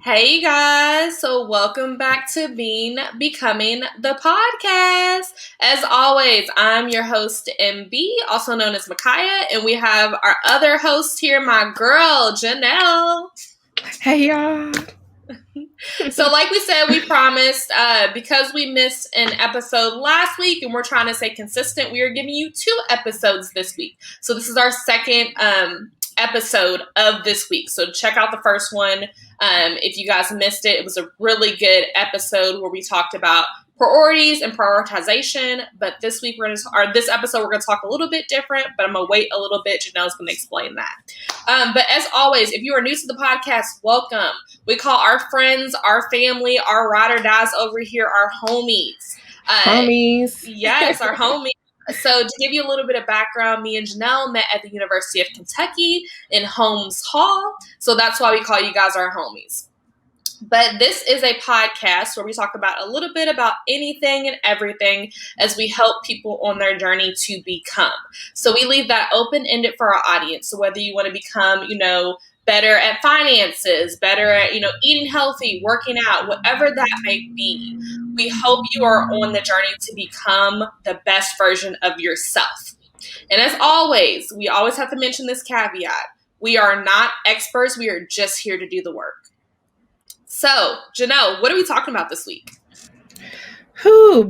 Hey guys, so welcome back to Becoming the Podcast. As always, I'm your host MB, also known as Micaiah, and we have our other host here, my girl Janelle. Hey y'all. So, like we said, we promised because we missed an episode last week, and we're trying to stay consistent. We are giving you 2 episodes this week. So this is our second episode of this week. So check out the first one. If you guys missed it, it was a really good episode where we talked about priorities and prioritization. But this week this episode we're gonna talk a little bit different. But I'm gonna wait a little bit. Janelle's gonna explain that. But as always, if you are new to the podcast, welcome. We call our friends, our family, our ride or dies over here our homies. Homies. Yes, our homies. So to give you a little bit of background, me and Janelle met at the University of Kentucky in Holmes Hall. So that's why we call you guys our homies. But this is a podcast where we talk about a little bit about anything and everything as we help people on their journey to become. So we leave that open-ended for our audience. So whether you want to become, better at finances, better at, eating healthy, working out, whatever that may be, we hope you are on the journey to become the best version of yourself. And as always, we always have to mention this caveat. We are not experts. We are just here to do the work. So, Janelle, what are we talking about this week?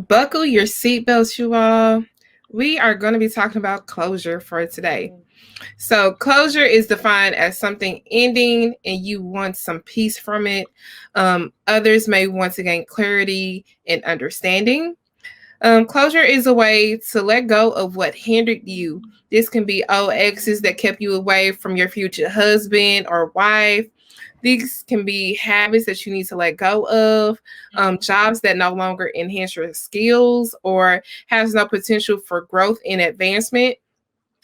Buckle your seatbelts, you all. We are going to be talking about closure for today. So closure is defined as something ending and you want some peace from it. Others may want to gain clarity and understanding. Closure is a way to let go of what hindered you. This can be old exes that kept you away from your future husband or wife. These can be habits that you need to let go of, jobs that no longer enhance your skills or has no potential for growth and advancement,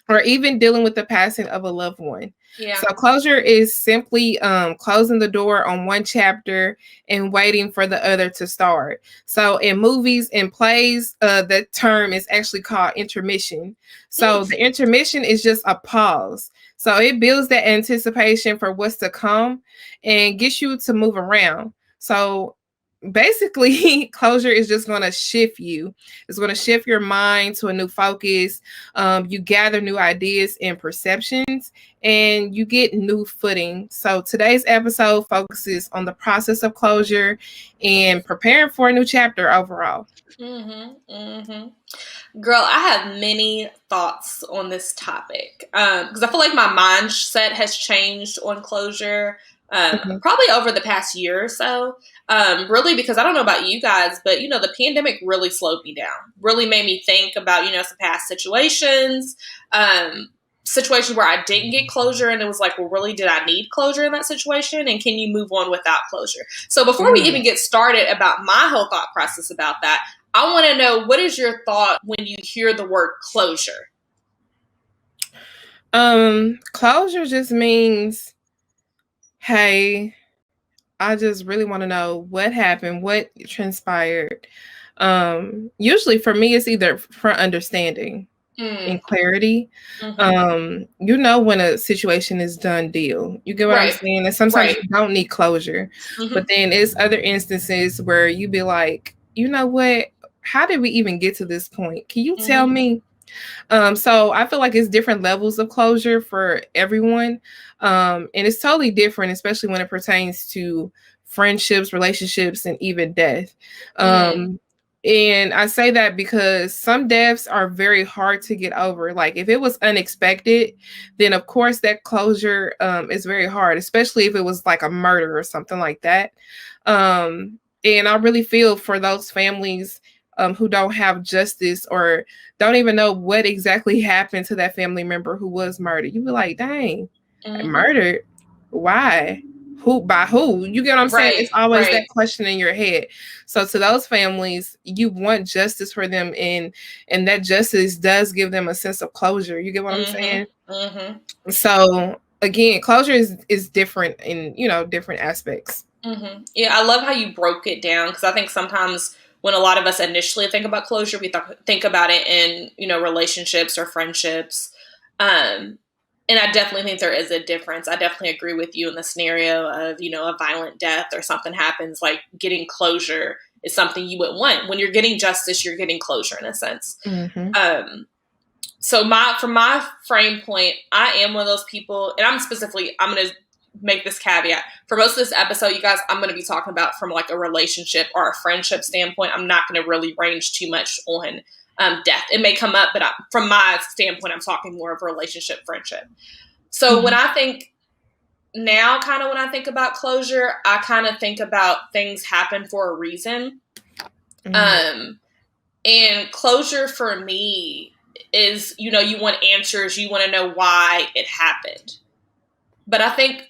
or even dealing with the passing of a loved one. Yeah. So closure is simply closing the door on one chapter and waiting for the other to start. So in movies and plays, that term is actually called intermission. So the intermission is just a pause. So it builds that anticipation for what's to come and gets you to move around. So basically, closure is just going to shift you. It's going to shift your mind to a new focus. You gather new ideas and perceptions, and you get new footing. So today's episode focuses on the process of closure and preparing for a new chapter overall. Girl, I have many thoughts on this topic because I feel like my mindset has changed on closure. Probably over the past year or so, really, because I don't know about you guys, but, the pandemic really slowed me down, really made me think about, some past situations where I didn't get closure. And it was like, well, really, did I need closure in that situation? And can you move on without closure? So before we even get started about my whole thought process about that, I want to know, what is your thought when you hear the word closure? Closure just means, hey, I just really want to know what happened, what transpired. Usually for me, it's either for understanding and clarity. When a situation is done deal. You get what I'm saying? And sometimes you don't need closure. But then there's other instances where you be like, you know what? How did we even get to this point? Can you tell me? So I feel like it's different levels of closure for everyone. And it's totally different, especially when it pertains to friendships, relationships, and even death. And I say that because some deaths are very hard to get over. Like if it was unexpected, then of course that closure is very hard, especially if it was like a murder or something like that. And I really feel for those families who don't have justice or don't even know what exactly happened to that family member who was murdered. You be like, dang, murdered? Why? Who? By who? You get what I'm saying? It's always that question in your head. So to those families, you want justice for them, and that justice does give them a sense of closure. You get what I'm saying? So again, closure is different in different aspects. Yeah, I love how you broke it down, because I think sometimes when a lot of us initially think about closure, we think about it in relationships or friendships. And I definitely think there is a difference. I definitely agree with you in the scenario of, you know, a violent death or something happens, like getting closure is something you would want. When you're getting justice, you're getting closure in a sense. Mm-hmm. So from my frame point, I am one of those people, and I'm going to make this caveat. For most of this episode, you guys, I'm going to be talking about from like a relationship or a friendship standpoint. I'm not going to really range too much on death. It may come up, but from my standpoint, I'm talking more of relationship, friendship. So when I think now, kind of when I think about closure, I kind of think about things happen for a reason. And closure for me is, you know, you want answers, you want to know why it happened. But I think,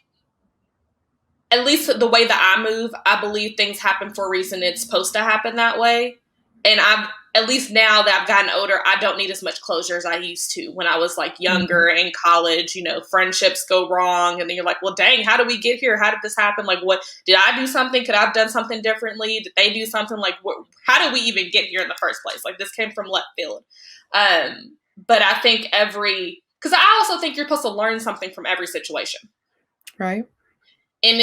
at least the way that I move, I believe things happen for a reason. It's supposed to happen that way. And at least now that I've gotten older, I don't need as much closure as I used to. When I was like younger in college, you know, friendships go wrong and then you're like, well, dang, how did we get here? How did this happen? Like, what, did I do something? Could I have done something differently? Did they do something? Like, how did we even get here in the first place? Like, this came from left field. But I think because I also think you're supposed to learn something from every situation. Right. And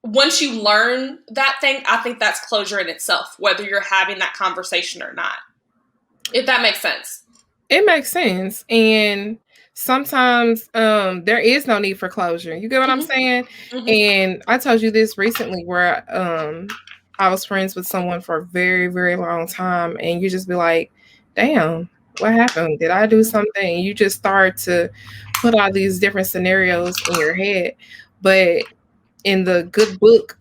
once you learn that thing, I think that's closure in itself, whether you're having that conversation or not. If that makes sense. It makes sense. And sometimes there is no need for closure. You get what I'm saying? And I told you this recently where I was friends with someone for a very, very long time. And you just be like, damn, what happened? Did I do something? And you just start to put all these different scenarios in your head. But in the good book,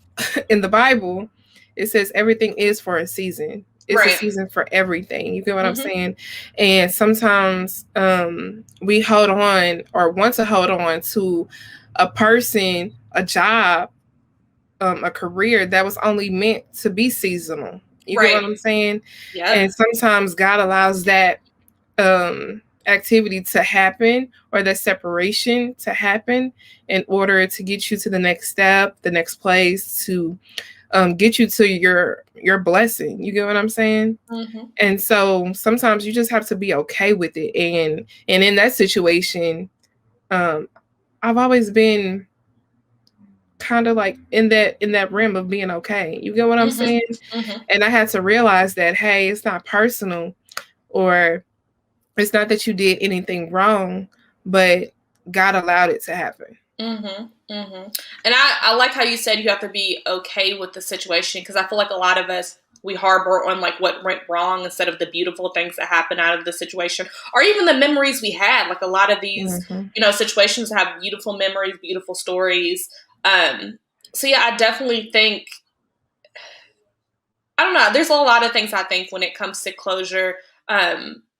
in the Bible, it says everything is for a season. It's a season for everything. You get what I'm saying? And sometimes we hold on or want to hold on to a person, a job, a career that was only meant to be seasonal. You get what I'm saying? Yep. And sometimes God allows that activity to happen or that separation to happen in order to get you to the next step, the next place, to get you to your blessing. You get what I'm saying? And so sometimes you just have to be okay with it. And in that situation, I've always been kind of like in that realm of being okay. You get what I'm saying? And I had to realize that, hey, it's not personal, or it's not that you did anything wrong, but God allowed it to happen. And I like how you said you have to be okay with the situation, because I feel like a lot of us, we harbor on like what went wrong instead of the beautiful things that happened out of the situation, or even the memories we had. Like a lot of these, you know, situations have beautiful memories, beautiful stories. So yeah, I definitely think, I don't know, there's a lot of things I think when it comes to closure.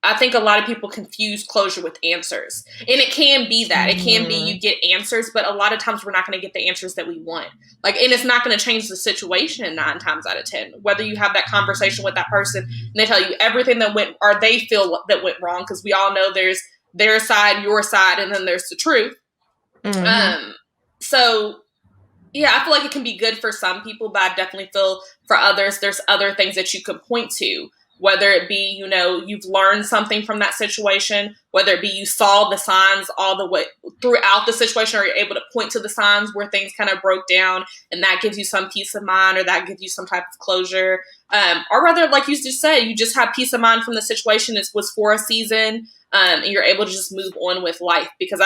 I think a lot of people confuse closure with answers. And it can be that. It can be you get answers, but a lot of times we're not going to get the answers that we want. Like, and it's not going to change the situation 9 times out of 10. Whether you have that conversation with that person and they tell you everything that went, or they feel that went wrong, because we all know there's their side, your side, and then there's the truth. So yeah, I feel like it can be good for some people, but I definitely feel for others, there's other things that you could point to. Whether it be, you know, you've learned something from that situation, whether it be you saw the signs all the way throughout the situation, or you're able to point to the signs where things kind of broke down, and that gives you some peace of mind, or that gives you some type of closure. Or rather, like you just said, you just have peace of mind from the situation. It was for a season, and you're able to just move on with life. Because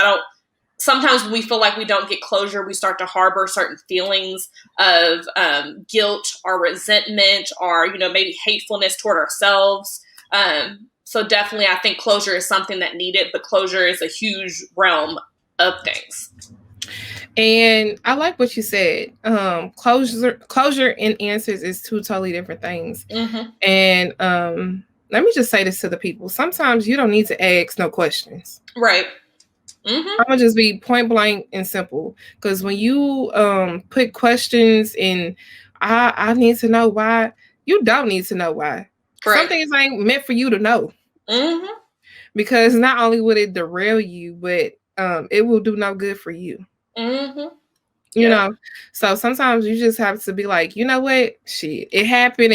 sometimes when we feel like we don't get closure, we start to harbor certain feelings of guilt or resentment, or, you know, maybe hatefulness toward ourselves. So definitely I think closure is something that needed, but closure is a huge realm of things. And I like what you said. Closure and answers is 2 totally different things. And let me just say this to the people. Sometimes you don't need to ask no questions. Right. I'm gonna just be point blank and simple, because when you put questions in, I need to know why, you don't need to know why. Correct. Some things ain't meant for you to know, because not only would it derail you, but it will do no good for you. You know, so sometimes you just have to be like, you know what, shit, it happened.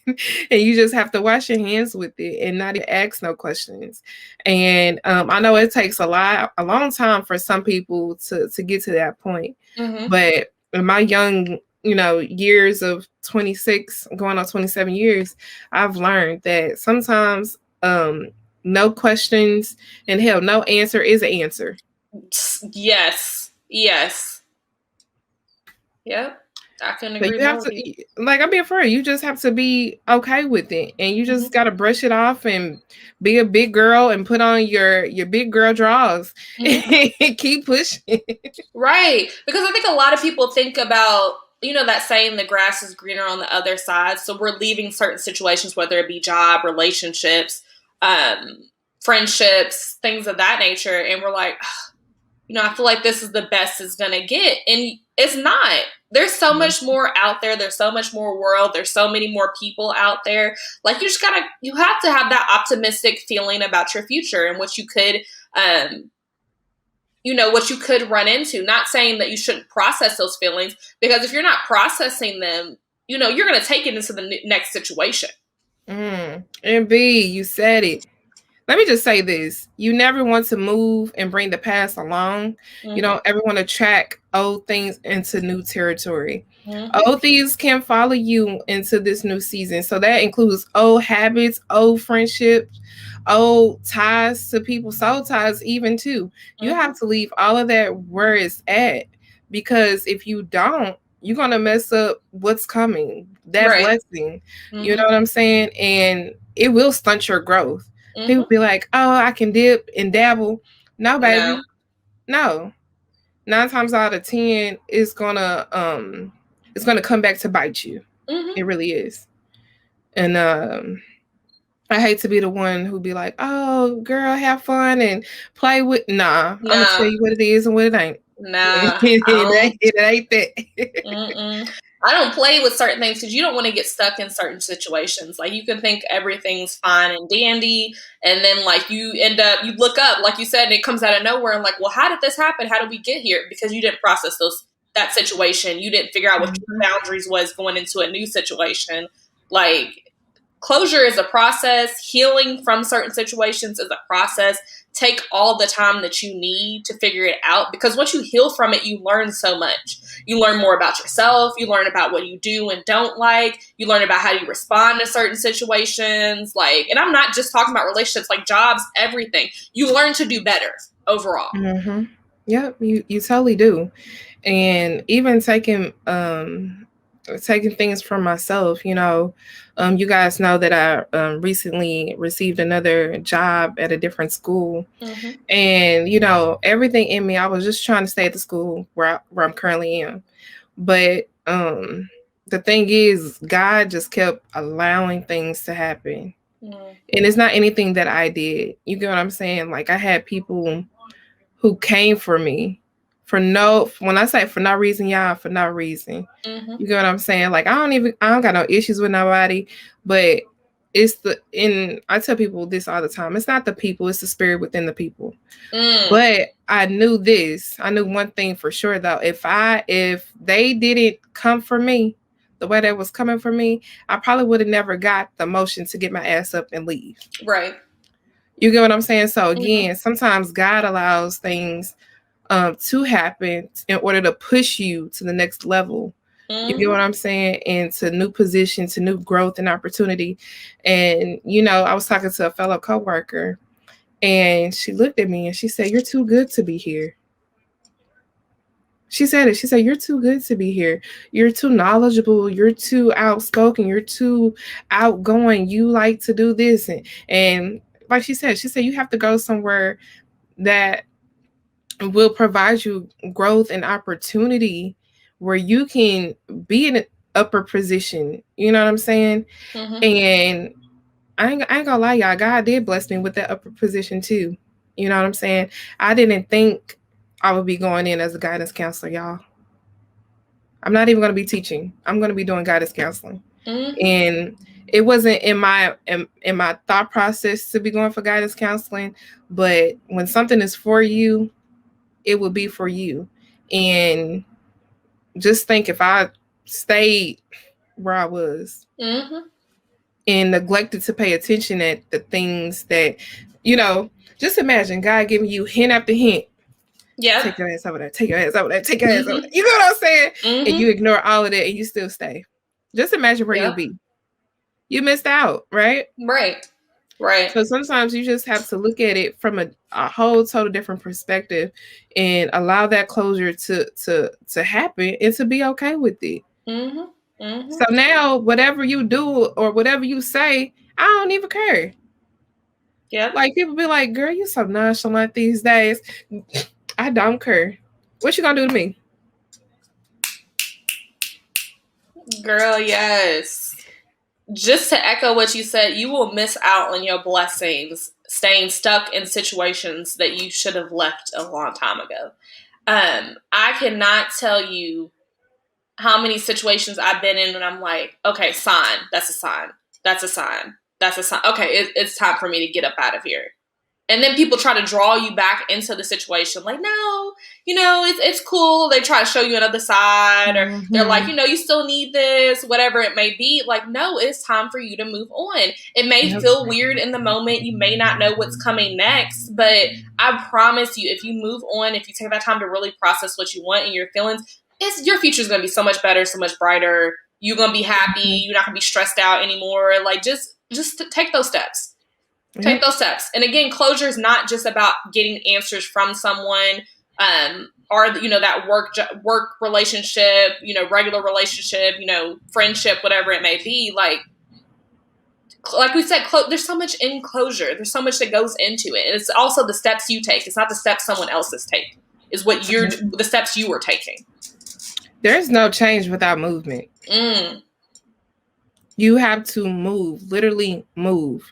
and you just have to wash your hands with it and not even ask no questions. And I know it takes a long time for some people to get to that point. Mm-hmm. But in my young, years of 26, going on 27 years, I've learned that sometimes no questions and hell, no answer is an answer. Yes. Yep. I couldn't But agree you more have with to, you. like, I'm being for you just have to be okay with it, and you just Mm-hmm. got to brush it off and be a big girl and put on your big girl drawers Mm-hmm. and keep pushing. Right. Because I think a lot of people think about, that saying, the grass is greener on the other side. So we're leaving certain situations, whether it be job, relationships, friendships, things of that nature. And we're like, I feel like this is the best it's going to get. And it's not. There's so much more out there. There's so much more world. There's so many more people out there. Like, you have to have that optimistic feeling about your future and what you could, what you could run into. Not saying that you shouldn't process those feelings, because if you're not processing them, you're going to take it into the next situation. And B, you said it. Let me just say this. You never want to move and bring the past along. Mm-hmm. You don't ever want to track old things into new territory. Mm-hmm. Old things can follow you into this new season. So that includes old habits, old friendships, old ties to people, soul ties even too. You Mm-hmm. have to leave all of that where it's at, because if you don't, you're going to mess up what's coming, that Right. blessing. Mm-hmm. You know what I'm saying? And it will stunt your growth. Mm-hmm. People be like, oh, I can dip and dabble. No, baby. No. 9 times out of 10, it's gonna come back to bite you. Mm-hmm. It really is. And I hate to be the one who be like, oh, girl, have fun and play with. Nah. I'm gonna tell you what it is and what it ain't. Nah. It ain't that. Mm-mm. I don't play with certain things because you don't want to get stuck in certain situations. Like, you can think everything's fine and dandy, and then like you look up, like you said, and it comes out of nowhere, and like, well, how did this happen? How did we get here? Because you didn't process that situation. You didn't figure out what your boundaries was going into a new situation. Like, closure is a process. Healing from certain situations is a process. Take all the time that you need to figure it out, because once you heal from it, you learn so much. You learn more about yourself. You learn about what you do and don't like. You learn about how you respond to certain situations. Like, and I'm not just talking about relationships, like jobs, everything. You learn to do better overall. Mm-hmm. Yep, you totally do. And even taking things from myself, you guys know that I recently received another job at a different school. Mm-hmm. And everything in me, I was just trying to stay at the school where I'm currently in. But the thing is, God just kept allowing things to happen. And it's not anything that I did. You get what I'm saying? Like, I had people who came for me when I say for no reason, y'all, for no reason. Mm-hmm. You get what I'm saying? Like, I don't got no issues with nobody, but I tell people this all the time. It's not the people, it's the spirit within the people. But I knew one thing for sure though. If they didn't come for me the way that was coming for me, I probably would have never got the motion to get my ass up and leave. Right. You get what I'm saying? So again, sometimes God allows things to happen in order to push you to the next level. You get what I'm saying? And to new position, to new growth and opportunity. And, I was talking to a fellow coworker, and she looked at me and she said, "You're too good to be here." She said it. She said, "You're too good to be here. You're too knowledgeable. You're too outspoken. You're too outgoing. You like to do this." And like she said, you have to go somewhere that will provide you growth and opportunity where you can be in an upper position. You know what I'm saying? Mm-hmm. And I ain't gonna lie, y'all. God did bless me with that upper position too. You know what I'm saying? I didn't think I would be going in as a guidance counselor, y'all. I'm not even gonna be teaching. I'm gonna be doing guidance counseling. And it wasn't in my thought process to be going for guidance counseling. But when something is for you, it will be for you. And just think, if I stayed where I was, and neglected to pay attention at the things that, you know, just imagine God giving you hint after hint. Yeah. Take your ass over there. Take your ass over there. Take your ass over there. You know what I'm saying? And you ignore all of that and you still stay. Just imagine where you'll be. You missed out, right? Right. Right. So sometimes you just have to look at it from a whole total different perspective and allow that closure to happen and to be okay with it. So now whatever you do or whatever you say, I don't even care. Yeah. Like people be like, girl, you're so nonchalant these days. I don't care. What you gonna do to me? Girl, yes. Just to echo what you said, you will miss out on your blessings staying stuck in situations that you should have left a long time ago. I cannot tell you how many situations I've been in when I'm like, okay, sign. That's a sign. That's a sign. That's a sign. Okay, it's time for me to get up out of here. And then people try to draw you back into the situation. Like, no, it's cool. They try to show you another side. Or they're like, you still need this, whatever it may be. Like, no, it's time for you to move on. It may feel weird in the moment. You may not know what's coming next. But I promise you, if you move on, if you take that time to really process what you want and your feelings, your future's going to be so much better, so much brighter. You're going to be happy. You're not going to be stressed out anymore. Like, just take those steps. Take those steps. And again, closure is not just about getting answers from someone, or that work relationship, regular relationship, friendship, whatever it may be. Like we said, there's so much in closure. There's so much that goes into it. And it's also the steps you take. It's not the steps someone else is taking. It's the steps you were taking. There's no change without movement. You have to move, literally move.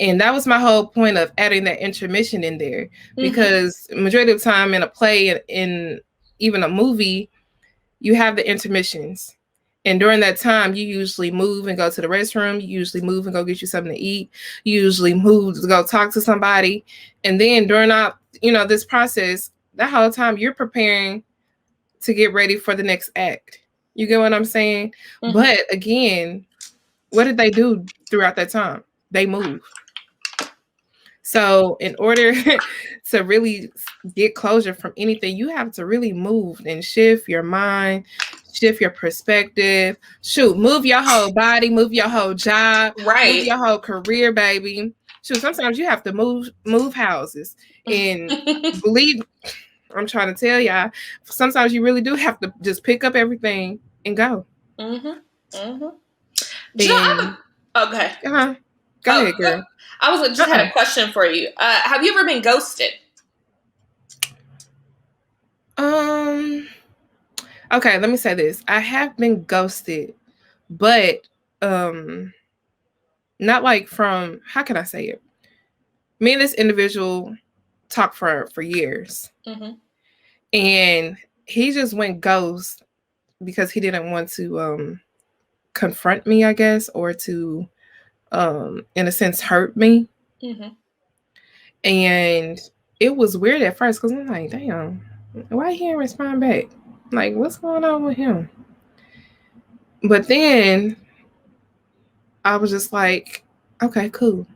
And that was my whole point of adding that intermission in there, because majority of the time in a play, in even a movie, you have the intermissions. And during that time, you usually move and go to the restroom. You usually move and go get you something to eat. You usually move to go talk to somebody. And then during this process, that whole time you're preparing to get ready for the next act. You get what I'm saying? But again, what did they do throughout that time? They move. So in order to really get closure from anything, you have to really move and shift your mind, shift your perspective. Move your whole body, move your whole job, right? Move your whole career, baby. Sometimes you have to move houses. And believe, I'm trying to tell y'all, sometimes you really do have to just pick up everything and go. Okay. Go ahead, girl. I was just had a question for you. Have you ever been ghosted? Okay, let me say this. I have been ghosted, but not like from, how can I say it? Me and this individual talked for years. And he just went ghost because he didn't want to confront me, I guess, or to in a sense hurt me. And it was weird at first because I'm like, damn, why he didn't respond back? Like, what's going on with him? But then I was just like, okay, cool.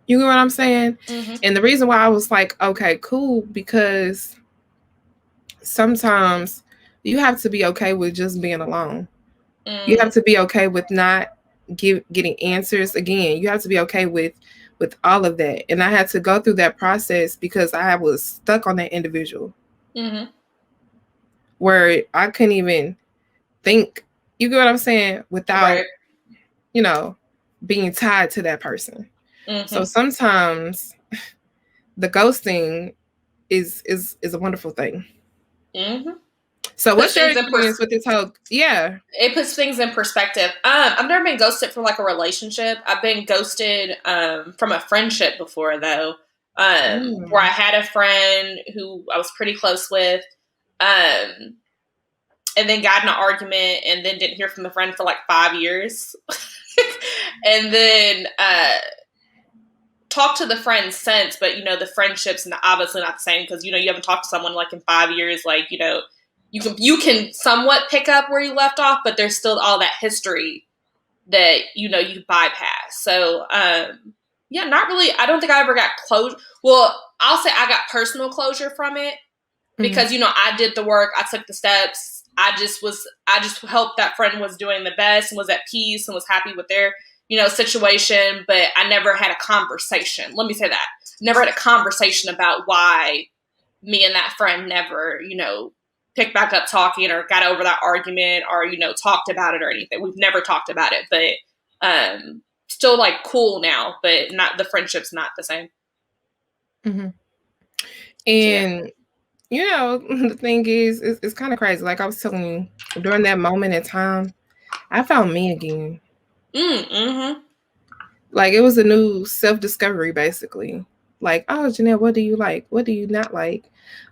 You know what I'm saying? And the reason why I was like, okay, cool, because sometimes you have to be okay with just being alone. You have to be okay with not getting answers. Again, you have to be okay with all of that. And I had to go through that process because I was stuck on that individual. Where I couldn't even think, you get what I'm saying, without, being tied to that person. So sometimes the ghosting is a wonderful thing. So what's your experience with this whole? Yeah, it puts things in perspective. I've never been ghosted from like a relationship. I've been ghosted from a friendship before, though, where I had a friend who I was pretty close with, and then got in an argument, and then didn't hear from the friend for like 5 years, and then talked to the friend since, but the friendship's obviously not the same because you haven't talked to someone like in 5 years, like you can somewhat pick up where you left off, but there's still all that history that, you bypass. So, yeah, not really. I don't think I ever got closure. Well, I'll say I got personal closure from it because, I did the work. I took the steps. I just helped that friend was doing the best and was at peace and was happy with their, situation. But I never had a conversation. Let me say that. Never had a conversation about why me and that friend never, picked back up talking or got over that argument or, talked about it or anything. We've never talked about it, but still like cool now, but not, the friendship's not the same. And the thing is, it's kind of crazy. Like I was telling you, during that moment in time, I found me again. Like it was a new self-discovery, basically. Like, oh, Janelle, what do you like? What do you not like?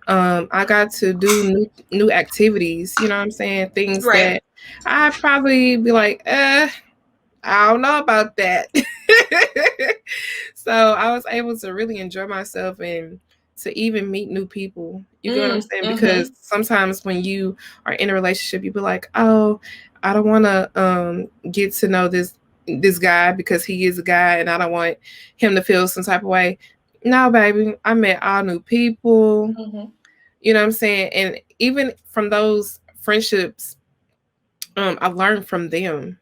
I got to do new activities, you know what I'm saying? Things that I'd probably be like, I don't know about that. So I was able to really enjoy myself and to even meet new people. You get what I'm saying? Because sometimes when you are in a relationship, you be like, oh, I don't want to get to know this guy because he is a guy and I don't want him to feel some type of way. No, baby, I met all new people. You know what I'm saying? And even from those friendships, I've learned from them.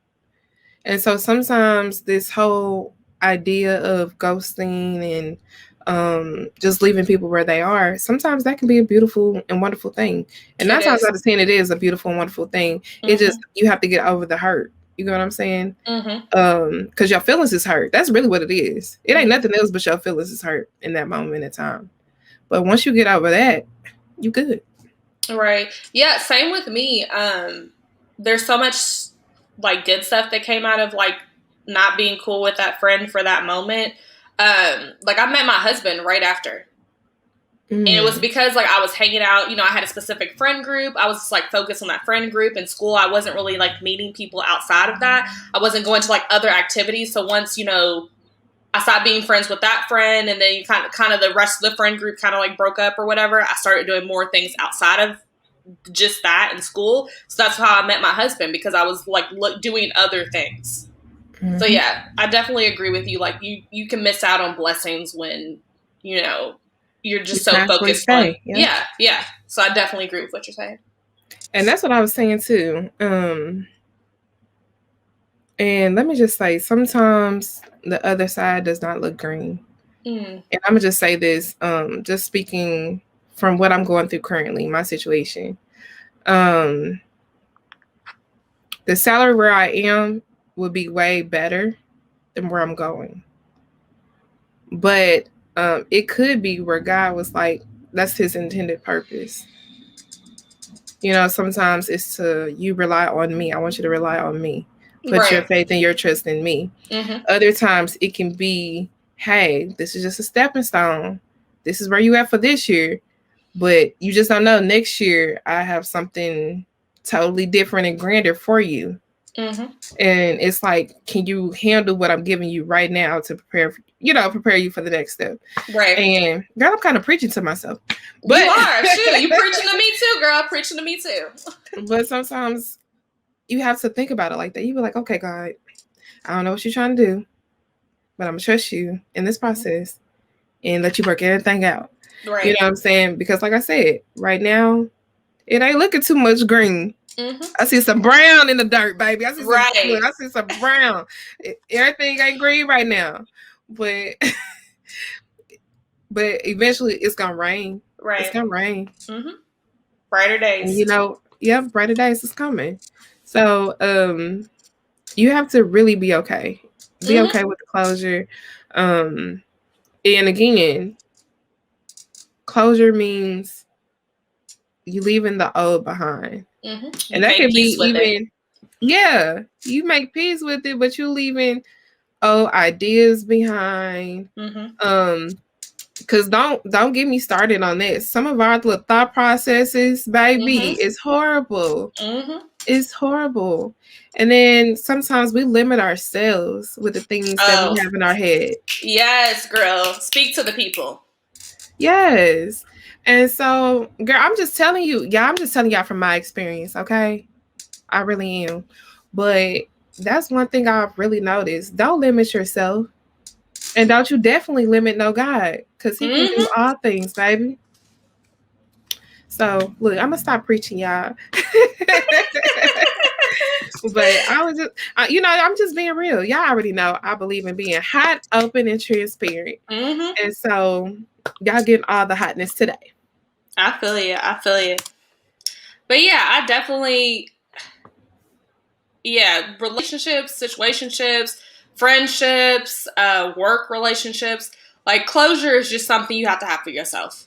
And so sometimes this whole idea of ghosting and just leaving people where they are, sometimes that can be a beautiful and wonderful thing. And 9 times out of 10, it is a beautiful and wonderful thing. It just, you have to get over the hurt. You know what I'm saying? Because your feelings is hurt. That's really what it is. It ain't nothing else but your feelings is hurt in that moment in time. But once you get over that, you good. Right. Yeah, same with me. There's so much like good stuff that came out of like not being cool with that friend for that moment. Like I met my husband right after. And it was because like I was hanging out, I had a specific friend group. I was just like focused on that friend group. In school, I wasn't really like meeting people outside of that. I wasn't going to like other activities. So once, I stopped being friends with that friend, and then you kind of the rest of the friend group kind of like broke up or whatever. I started doing more things outside of just that in school. So that's how I met my husband, because I was like doing other things. So yeah, I definitely agree with you. Like you can miss out on blessings when, you're just so focused on. Yeah. So I definitely agree with what you're saying. And that's what I was saying too. And let me just say, sometimes the other side does not look green. And I'm gonna just say this, just speaking from what I'm going through currently, my situation. The salary where I am would be way better than where I'm going. But it could be where God was like, that's his intended purpose. Sometimes it's to, you rely on me. I want you to rely on me. Put your faith and your trust in me. Other times it can be, hey, this is just a stepping stone. This is where you at for this year. But you just don't know. Next year, I have something totally different and grander for you. And it's like, can you handle what I'm giving you right now to prepare you for the next step? Right. And girl, I'm kind of preaching to myself. But you are. Shoot, you preaching to me too, girl. Preaching to me too. But sometimes you have to think about it like that. You be like, okay, God, I don't know what you're trying to do, but I'm gonna trust you in this process and let you work everything out. Right. You know what I'm saying? Because like I said, right now, it ain't looking too much green. I see some brown in the dirt, baby. I see some brown. Everything ain't green right now. But eventually it's gonna rain. Right. It's gonna rain. Brighter days. And brighter days is coming. So you have to really be okay. Be okay with the closure. And again, closure means you leaving the old behind. And that can be even, you make peace with it, but you leaving old ideas behind. Because don't get me started on this. Some of our little thought processes, baby, is horrible. It's horrible. And then sometimes we limit ourselves with the things that we have in our head. Yes, girl. Speak to the people. Yes. And so, girl, I'm just telling you, I'm just telling y'all from my experience, okay? I really am. But that's one thing I've really noticed. Don't limit yourself. And don't you definitely limit no God, because he can do all things, baby. So look, I'm gonna stop preaching, y'all. But I was just, I'm just being real. Y'all already know I believe in being hot, open, and transparent. And so y'all getting all the hotness today. I feel you. I feel you. But yeah, I definitely, relationships, situationships, friendships, work relationships. Like, closure is just something you have to have for yourself.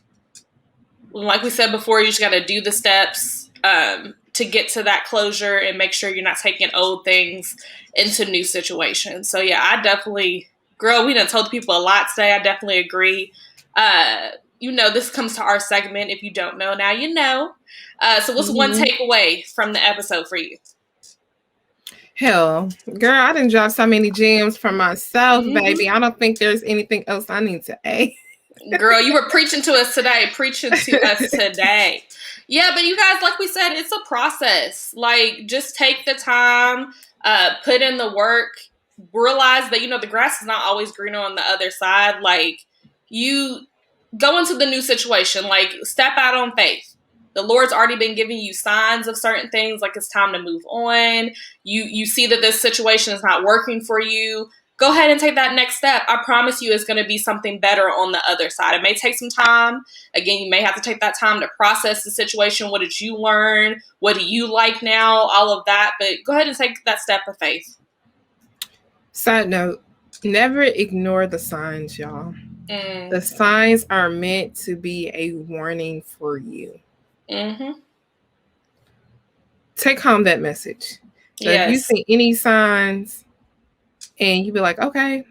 Like we said before, you just got to do the steps to get to that closure and make sure you're not taking old things into new situations. So yeah, I definitely, girl, we done told people a lot today. I definitely agree. This comes to our segment. If you don't know, now you know. So what's one takeaway from the episode for you? Hell, girl, I didn't drop so many gems for myself, baby. I don't think there's anything else I need to add. Girl, you were preaching to us today. Yeah, but you guys, like we said, it's a process. Like, just take the time, put in the work, realize that, the grass is not always greener on the other side. Like, you go into the new situation, like, step out on faith. The Lord's already been giving you signs of certain things, like it's time to move on. You see that this situation is not working for you. Go ahead and take that next step. I promise you it's going to be something better on the other side. It may take some time. Again, you may have to take that time to process the situation. What did you learn? What do you like now? All of that. But go ahead and take that step of faith. Side note, never ignore the signs, y'all. The signs are meant to be a warning for you. Take home that message. So if you see any signs and you be like, okay, and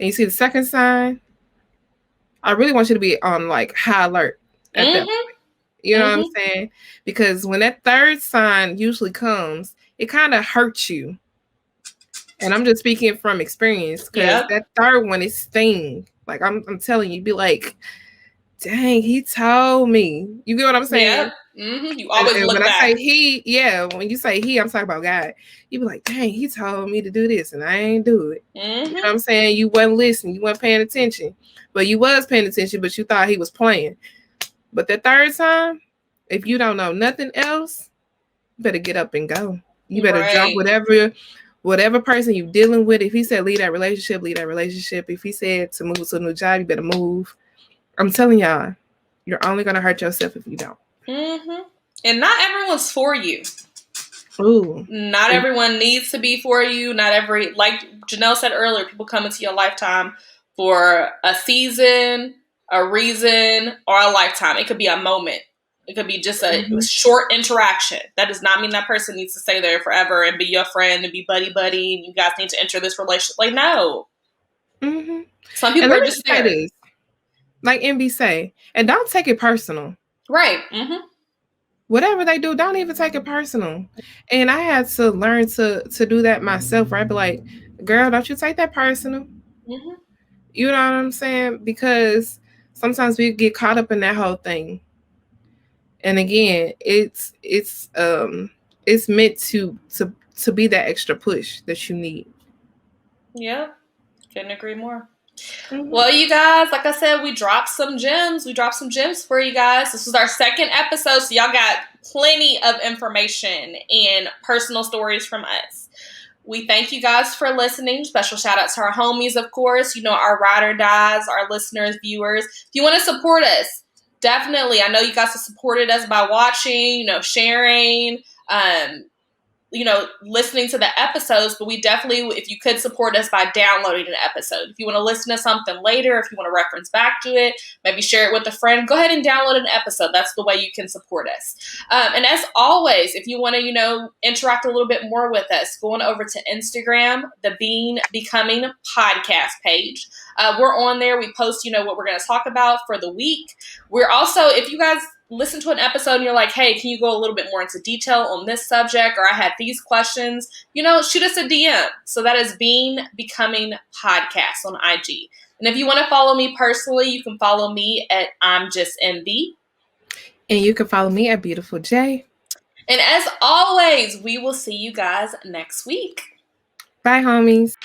you see the second sign, I really want you to be on like high alert at that point. You know what I'm saying? Because when that third sign usually comes, it kind of hurts you. And I'm just speaking from experience, because that third one is sting. Like I'm telling you, be like, dang, he told me. You get what I'm saying? You always look when back. I say he, when you say he, I'm talking about God. You be like, dang, he told me to do this and I ain't do it. You know what I'm saying? You wasn't listening, you wasn't paying attention. But you was paying attention, but you thought he was playing. But the third time, if you don't know nothing else, you better get up and go. You better drop whatever person you're dealing with. If he said leave that relationship, leave that relationship. If he said to move to a new job, you better move. I'm telling y'all, you're only going to hurt yourself if you don't. And not everyone's for you. Ooh. Not everyone needs to be for you. Like Janelle said earlier, people come into your lifetime for a season, a reason, or a lifetime. It could be a moment. It could be just a short interaction. That does not mean that person needs to stay there forever and be your friend and be buddy, and you guys need to enter this relationship. Like, no. Some people are just there. This. Like MB say, and don't take it personal. Right. Whatever they do, don't even take it personal. And I had to learn to do that myself, right? But like, girl, don't you take that personal. You know what I'm saying? Because sometimes we get caught up in that whole thing. And again, it's meant to be that extra push that you need. Yeah, couldn't agree more. Well, you guys, like I said, we dropped some gems. For you guys. This was our second episode, so y'all got plenty of information and personal stories from us. We thank you guys for listening. Special shout out to our homies, of course. Our ride or dies, our listeners, viewers. If you want to support us, definitely. I know you guys have supported us by watching, sharing, listening to the episodes, but we definitely, if you could support us by downloading an episode. If you want to listen to something later, if you want to reference back to it, maybe share it with a friend, go ahead and download an episode. That's the way you can support us. And as always, if you want to, interact a little bit more with us, going over to Instagram, the Becoming podcast page. We're on there. We post, what we're going to talk about for the week. We're also, if you guys listen to an episode and you're like, hey, can you go a little bit more into detail on this subject? Or I had these questions, shoot us a DM. So that is Becoming podcast on IG. And if you want to follow me personally, you can follow me at I'm Just MB. And you can follow me at Beautiful J. And as always, we will see you guys next week. Bye, homies.